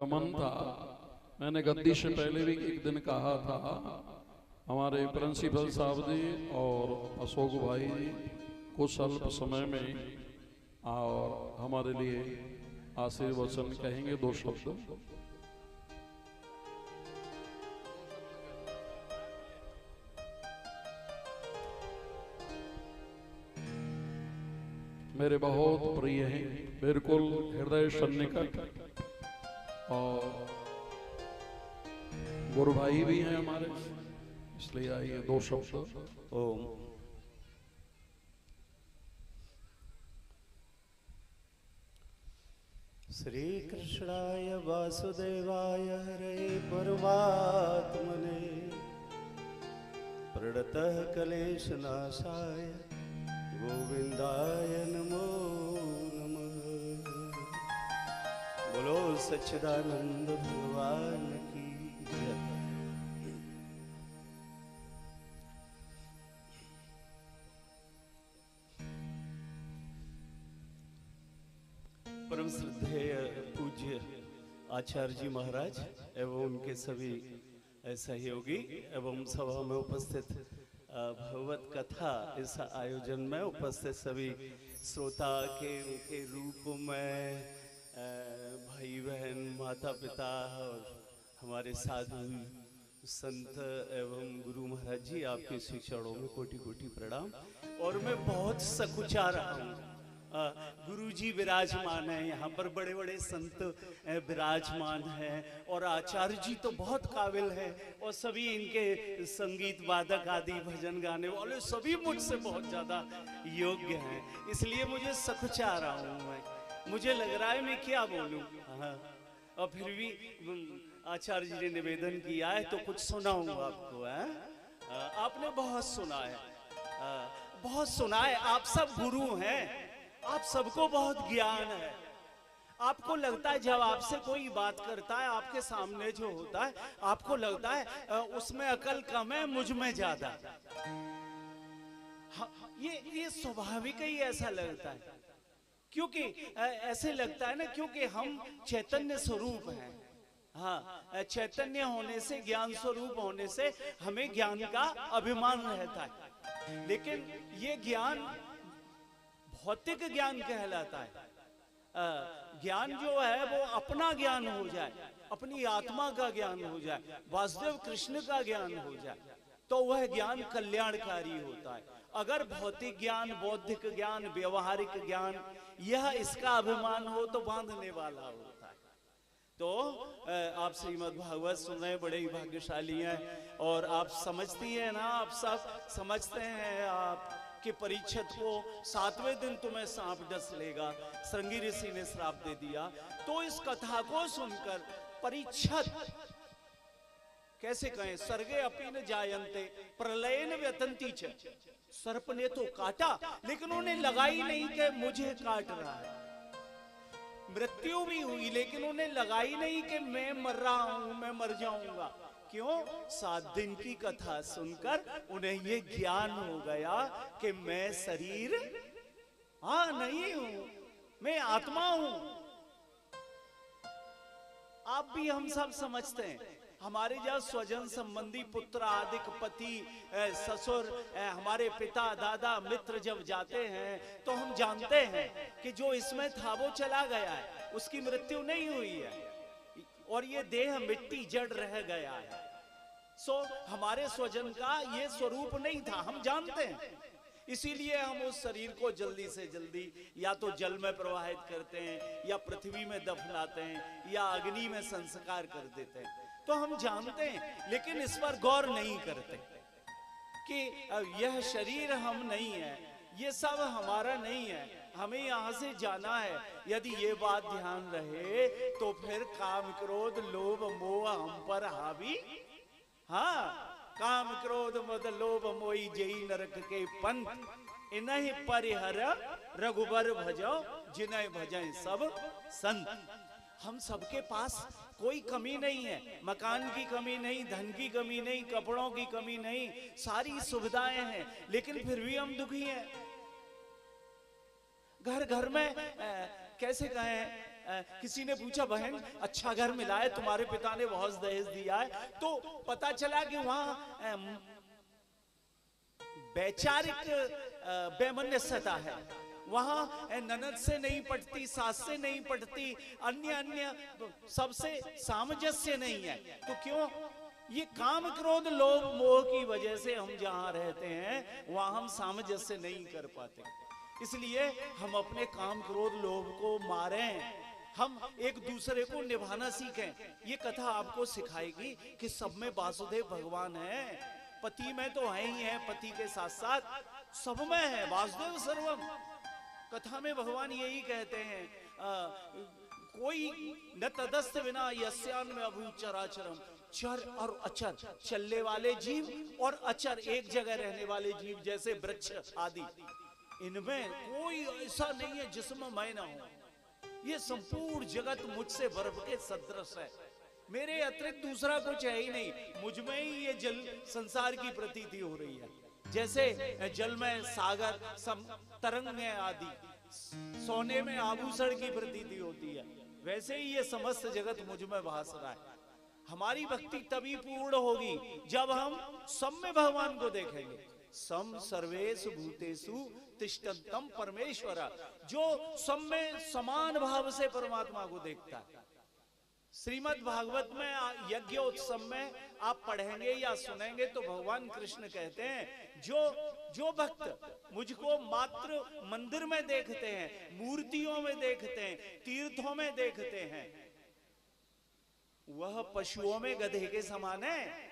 गमन था। मैंने गद्दी से पहले भी एक दिन कहा था, हमारे प्रिंसिपल साहब जी और अशोक भाई जी कुछ अल्प समय में और हमारे लिए आशीर्वचन कहेंगे, दो शब्द। मेरे बहुत प्रिय हैं, बिल्कुल हृदय सन्निकट, और गुरु भाई भी हैं हमारे, इसलिए आइए दो शब्द। ओम। श्री कृष्णाय वासुदेवाय हरे परमात्मने प्रणतः क्लेशनाशाय गोविंदाय नमो नमः। बोलो सच्चिदानंद भगवान की जय। परम श्रद्धेय पूज्य आचार्य जी महाराज एवं उनके सभी सहयोगी एवं सभा में उपस्थित भगवत कथा इस आयोजन में उपस्थित सभी श्रोता के रूप में भाई बहन माता पिता और हमारे साधु संत एवं गुरु महाराज जी, आपके श्री चरणों में कोटि कोटि प्रणाम। और मैं बहुत सकुचा रहा हूँ, गुरुजी विराजमान है यहाँ पर, बड़े बड़े संत विराजमान हैं और आचार्य जी तो बहुत काबिल हैं और सभी इनके संगीत वादक आदि भजन गाने वाले सभी मुझसे बहुत ज़्यादा योग्य हैं, इसलिए मुझे सकुचा रहा हूँ मैं। मुझे लग रहा है मैं क्या बोलूँ, और फिर भी आचार्य जी ने निवेदन किया है तो कुछ सुनाऊंगा आपको। आपने बहुत सुना है, बहुत सुना है, आप सब गुरु हैं, आप सबको बहुत ज्ञान है। आपको लगता है जब आपसे कोई बात करता है, आपके सामने जो होता है, आपको लगता है उसमें अकल कम है, मुझ में ज्यादा। ये स्वाभाविक ही ऐसा लगता है, क्योंकि ऐसे लगता है ना, क्योंकि हम चैतन्य स्वरूप हैं। हाँ, चैतन्य होने से, ज्ञान स्वरूप होने से हमें ज्ञान का अभिमान रहता है, लेकिन ये ज्ञान भौतिक ज्ञान कहलाता है। ज्ञान जो है वो अपना ज्ञान हो जाए, अपनी आत्मा का ज्ञान हो जाए, वासुदेव कृष्ण का ज्ञान हो जाए, तो वह ज्ञान कल्याणकारी होता है। अगर भौतिक ज्ञान, बौद्धिक ज्ञान, व्यवहारिक ज्ञान, यह इसका अभिमान हो तो बांधने वाला होता है। तो आप श्रीमद् भागवत सुन रहे, बड़े ही भाग्यशाली हैं और आप समझती हैं ना, आप सब समझते हैं आप कि परीक्षित को 7वें दिन तुम्हें सांप डस लेगा, श्रृंगी ऋषि ने श्राप दे दिया। तो इस कथा को सुनकर परीक्षित कैसे कहें, सर्गे अपि न जायन्ते प्रलयेन व्यतन्ति च, सर्प ने तो काटा लेकिन उन्हें लगा ही नहीं कि मुझे काट रहा है। मृत्यु भी हुई लेकिन उन्हें लगा ही नहीं कि मैं मर रहा हूं, मैं मर जाऊंगा। क्यों? 7 दिन की कथा सुनकर उन्हें ये ज्ञान हो गया कि मैं शरीर नहीं हूं, मैं आत्मा हूं। आप भी, हम सब समझते हैं, हमारे जब स्वजन संबंधी, पुत्र आदि, पति, ससुर, हमारे पिता, दादा, मित्र जब जाते हैं तो हम जानते हैं कि जो इसमें था वो चला गया है, उसकी मृत्यु नहीं हुई है और ये देह मिट्टी जड़ रह गया है। हमारे स्वजन का ये स्वरूप नहीं था, हम जानते हैं, इसीलिए हम उस शरीर को जल्दी से जल्दी या तो जल में प्रवाहित करते हैं या पृथ्वी में दफनाते हैं या अग्नि में संस्कार कर देते हैं। तो हम जानते हैं, लेकिन इस पर गौर नहीं करते कि यह शरीर हम नहीं है, ये सब हमारा नहीं है, हमें यहाँ से जाना है। यदि ये बात ध्यान रहे तो फिर काम, क्रोध, लोभ, मोह हम पर हावी, हाँ, काम, क्रोध, मद, लोभ, मोही जई नरक के पंथ, इन्हीं परिहर रघुबर भजो जिन्हें भजें सब संत। हम सबके पास कोई कमी नहीं है, मकान की कमी नहीं, धन की कमी नहीं, कपड़ों की कमी नहीं, सारी सुविधाएं हैं, लेकिन फिर भी हम दुखी हैं। घर घर में कैसे कहें, किसी ने पूछा बहन अच्छा घर मिला है, तुम्हारे पिता ने बहुत दहेज दिया है, तो पता चला कि वहां वैचारिक वैमनस्यता है, वहां ननद से नहीं पटती, सास से नहीं पटती, अन्य अन्य सबसे सामंजस्य नहीं है। तो क्यों? ये काम क्रोध लोभ मोह की वजह से हम जहां रहते हैं वहां हम सामंजस्य नहीं कर पाते। इसलिए हम अपने काम क्रोध लोभ को मारें, हम एक दूसरे को निभाना सीखें। ये कथा आपको सिखाएगी कि सब में वासुदेव भगवान है, पति में तो है ही है, पति के साथ साथ सब में है, वासुदेव सर्वम। कथा में भगवान यही कहते हैं, कोई न तदस्त विना यस्यान में अभू चराचरम, चर और अचर, चलने वाले जीव और अचर एक जगह रहने वाले जीव जैसे वृक्ष आदि, इनमें कोई ऐसा नहीं है जिसमें मैं ना हूं। ये संपूर्ण जगत मुझसे बर्फ के सदृश है, मेरे अतिरिक्त दूसरा कुछ है ही नहीं, मुझ में ही ये जल संसार की प्रतीति हो रही है। जैसे जल में सागर तरंग में आदि, सोने में आभूषण की प्रतीति होती है, वैसे ही ये समस्त जगत मुझ में भास रहा है। हमारी भक्ति तभी पूर्ण होगी जब हम सब में भगवान को देखेंगे। सम सर्वेषु भूतेषु तिष्ठन्तम परमेश्वर, जो सब में समान भाव से परमात्मा को देखता है। श्रीमद् भागवत में यज्ञोत्सव में आप पढ़ेंगे या सुनेंगे तो भगवान कृष्ण कहते हैं, जो भक्त मुझको मात्र मंदिर में देखते हैं, मूर्तियों में देखते हैं, तीर्थों में देखते हैं, वह पशुओं में गधे के समान है।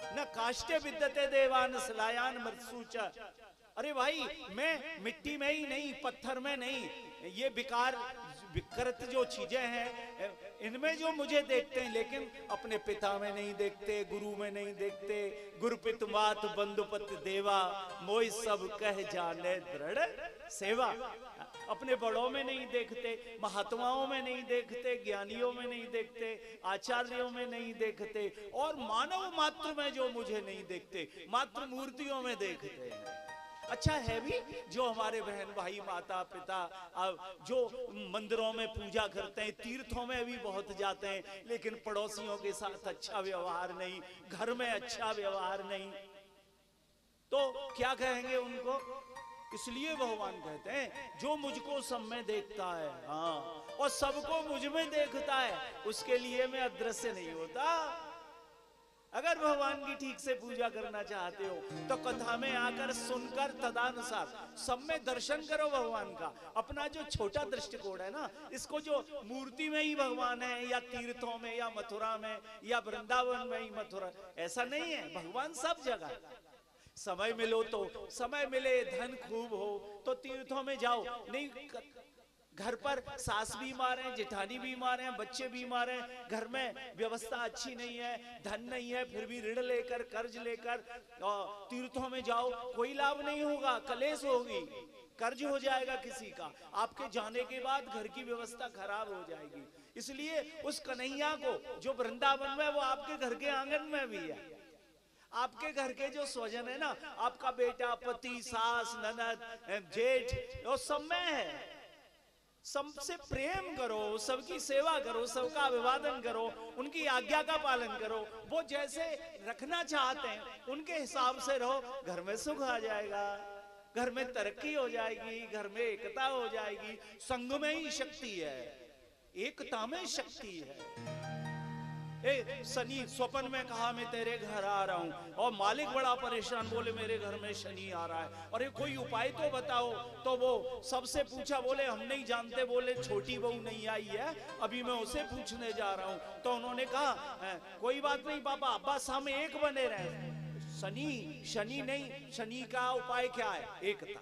न काष्ठे विद्यते देवान सलायान मृत्सुच। अरे भाई, मैं मिट्टी में ही नहीं, पत्थर में नहीं, ये विकृत जो चीजें हैं इनमें जो मुझे देखते हैं, लेकिन अपने पिता में नहीं देखते, गुरु में नहीं देखते। गुरुपित मात बंधुपत देवा, मोई सब कह जाने दृढ़ सेवा। अपने बड़ों में नहीं देखते, महात्माओं में नहीं देखते, ज्ञानियों में नहीं देखते, आचार्यों में नहीं देखते, और मानव मात्र में जो मुझे नहीं देखते, मात्र मूर्तियों में देखते हैं। अच्छा है भी जो हमारे बहन भाई माता पिता जो मंदिरों में पूजा करते हैं, तीर्थों में भी बहुत जाते हैं, लेकिन पड़ोसियों के साथ अच्छा व्यवहार नहीं, घर में अच्छा व्यवहार नहीं, तो क्या कहेंगे उनको? इसलिए भगवान कहते हैं जो मुझको सब में देखता है, हाँ, और सबको मुझ में देखता है, उसके लिए मैं अदृश्य नहीं होता। अगर भगवान की ठीक से पूजा करना चाहते हो तो कथा में आकर सुनकर तदानुसार सब में दर्शन करो भगवान का। अपना जो छोटा दृष्टिकोण है ना, इसको जो मूर्ति में ही भगवान है, या तीर्थों में, या मथुरा में, या वृंदावन में ही मथुरा, ऐसा नहीं है। भगवान सब जगह है। समय मिलो तो, समय मिले, धन खूब हो तो तीर्थों में जाओ, नहीं घर पर सास बीमार है, जेठानी बीमार है, बच्चे बीमार हैं, घर में व्यवस्था अच्छी नहीं है, धन नहीं है, फिर भी ऋण लेकर, कर्ज लेकर तीर्थों में जाओ, कोई लाभ नहीं होगा, कलेश होगी, कर्ज हो जाएगा किसी का, आपके जाने के बाद घर की व्यवस्था खराब हो जाएगी। इसलिए उस कन्हैया को जो वृंदावन में, वो आपके घर के आंगन में भी है। आपके घर के जो स्वजन है ना, आपका बेटा, पति, सास, ननद, जेठ, वो सब में है। सबसे प्रेम करो, सबकी सेवा करो, सबका अभिवादन करो, उनकी आज्ञा का पालन करो, वो जैसे रखना चाहते हैं उनके हिसाब से रहो, घर में सुख आ जाएगा, घर में तरक्की हो जाएगी, घर में एकता हो जाएगी। संग में ही शक्ति है, एकता में शक्ति है। शनि स्वप्न में कहा मैं तेरे घर आ रहा हूं, और मालिक बड़ा परेशान, बोले मेरे घर में शनि आ रहा है, अरे कोई उपाय तो बताओ। तो वो सबसे पूछा, बोले हम नहीं जानते, बोले छोटी बहू नहीं आई है, अभी मैं उसे पूछने जा रहा हूं। तो उन्होंने कहा कोई बात नहीं पापा, अब्बा सामने एक बने रहे। शनि नहीं, शनि का उपाय क्या है? एकता।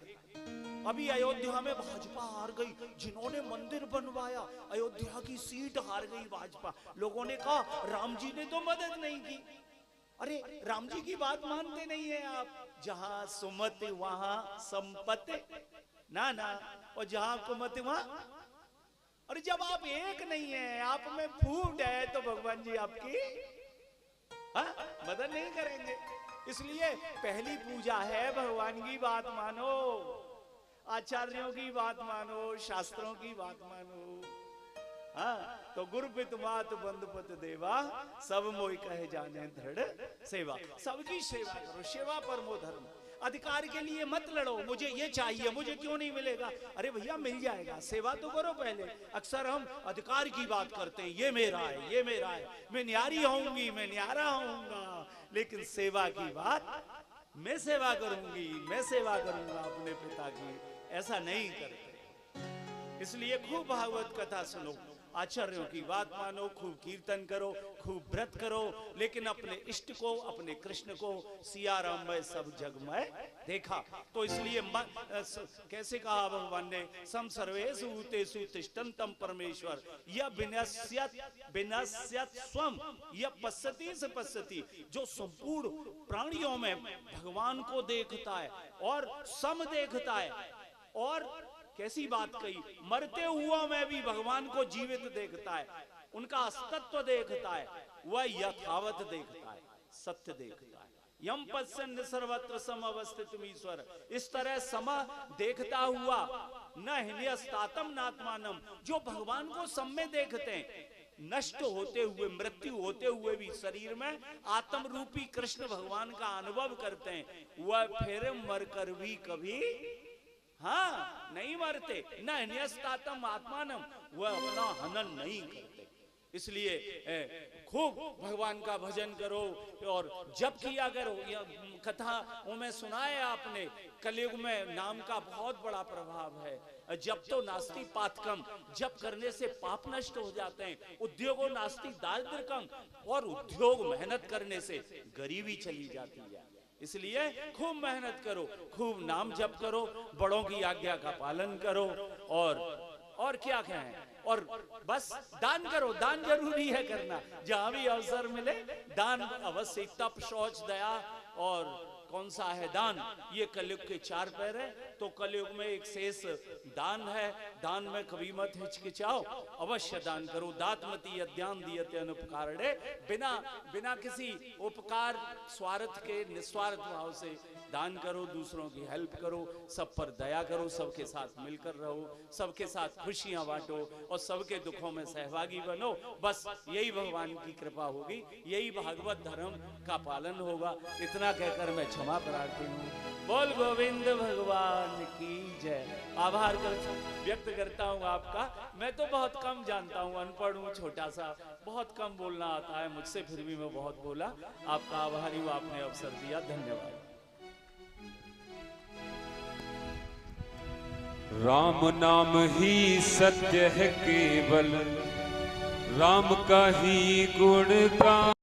अभी अयोध्या में भाजपा हार गई, जिन्होंने मंदिर बनवाया, अयोध्या की सीट हार गई भाजपा। लोगों ने कहा राम जी ने तो मदद नहीं की। अरे राम जी की बात मानते नहीं है आप। जहां सुमति वहां संपत्ति, ना ना, और जहां कुमति वहां। और जब आप एक नहीं है, आप में फूट है, तो भगवान जी आपकी मदद नहीं करेंगे। इसलिए पहली पूजा है भगवान की बात मानो, आचार्यों की बात मानो, शास्त्रों की बात मानो। हाँ, तो गुरुपित मात बंधुपत देवा, सब मोहि कहे जाने दृढ़ सेवा। सबकी सेवा करो, सेवा परमो धर्म। अधिकार के लिए मत लड़ो, मुझे ये चाहिए, मुझे क्यों नहीं मिलेगा। अरे भैया मिल जाएगा, सेवा तो करो पहले। अक्सर हम अधिकार की बात करते हैं, ये मेरा है, ये मेरा है, मैं न्यारी होऊंगी, मैं न्यारा होऊंगा, लेकिन सेवा की बात, मैं सेवा करूंगी, मैं सेवा करूंगा अपने पिता की, ऐसा नहीं करते। इसलिए खूब भागवत कथा सुनो, आचार्यों की बात मानो, खूब कीर्तन करो, खूब व्रत करो, लेकिन अपने इष्ट को, अपने कृष्ण को सिया राम में सब जग में देखा। तो इसलिए कैसे कहा भगवान ने, सम सर्वेषु भूतेषु तिष्ठन्तं परमेश्वर यह विनश्यत स्वम यह पश्यति स पश्यति, जो संपूर्ण प्राणियों में भगवान को देखता है और सम देखता है, और कैसी बात कही, मरते हुआ में भी भगवान को जीवित देखता है, उनका अस्तित्व देखता है, वह यथावत देखता है, सत्य देखता है। यम पश्यन् सर्वत्र समवस्थितम् ईश्वर, इस तरह सम देखता हुआ न हिन्यस्तातम नात्मानम, जो भगवान को सम में देखते हैं, नष्ट होते हुए, मृत्यु होते हुए भी शरीर में आत्म रूपी कृष्ण भगवान का अनुभव करते हैं, वह फिर मरकर भी कभी हाँ नहीं मरते, न न्यस्तातम आत्मानम, वह अपना हनन नहीं करते। इसलिए खूब भगवान का भजन करो और जप किया करो। कथा में सुनाए आपने, कलयुग में नाम का बहुत बड़ा प्रभाव है। जप तो नास्ति पातकम, जप करने से पाप नष्ट हो जाते हैं। उद्योगो नास्ति दारिद्र्यकम, और उद्योग मेहनत करने से गरीबी चली जाती है। इसलिए खूब मेहनत करो, खूब नाम जप करो, बड़ों की आज्ञा का पालन करो, और क्या कहें, और बस दान करो, दान जरूरी है करना, जहां भी अवसर मिले दान अवश्य। तप, शौच, दया और कौन सा है दान, ये कलयुग के चार पैर है। तो कलयुग में एक शेष दान है, दान में कभी मत हिचकिचाओ, अवश्य दान करो। दातमती अद्यान दियते अनुपकारणे, बिना किसी उपकार स्वार्थ के निस्वार्थ भाव से दान करो, दूसरों की हेल्प करो, सब पर दया करो, सबके साथ मिलकर रहो, सबके साथ खुशियां बांटो और सबके दुखों में सहभागी बनो। बस यही भगवान की कृपा होगी, यही भागवत धर्म का पालन होगा। इतना कहकर मैं क्षमा प्रार्थी हूँ। बोल गोविंद भगवान की जय। आभार व्यक्त करता हूँ आपका। मैं तो बहुत कम जानता हूँ, अनपढ़ हूँ, छोटा सा, बहुत कम बोलना आता है मुझसे, फिर भी मैं बहुत बोला। आपका आभारी हूँ, आपने अवसर दिया, धन्यवाद। राम नाम ही सत्य है केवल, राम का ही गुण गान।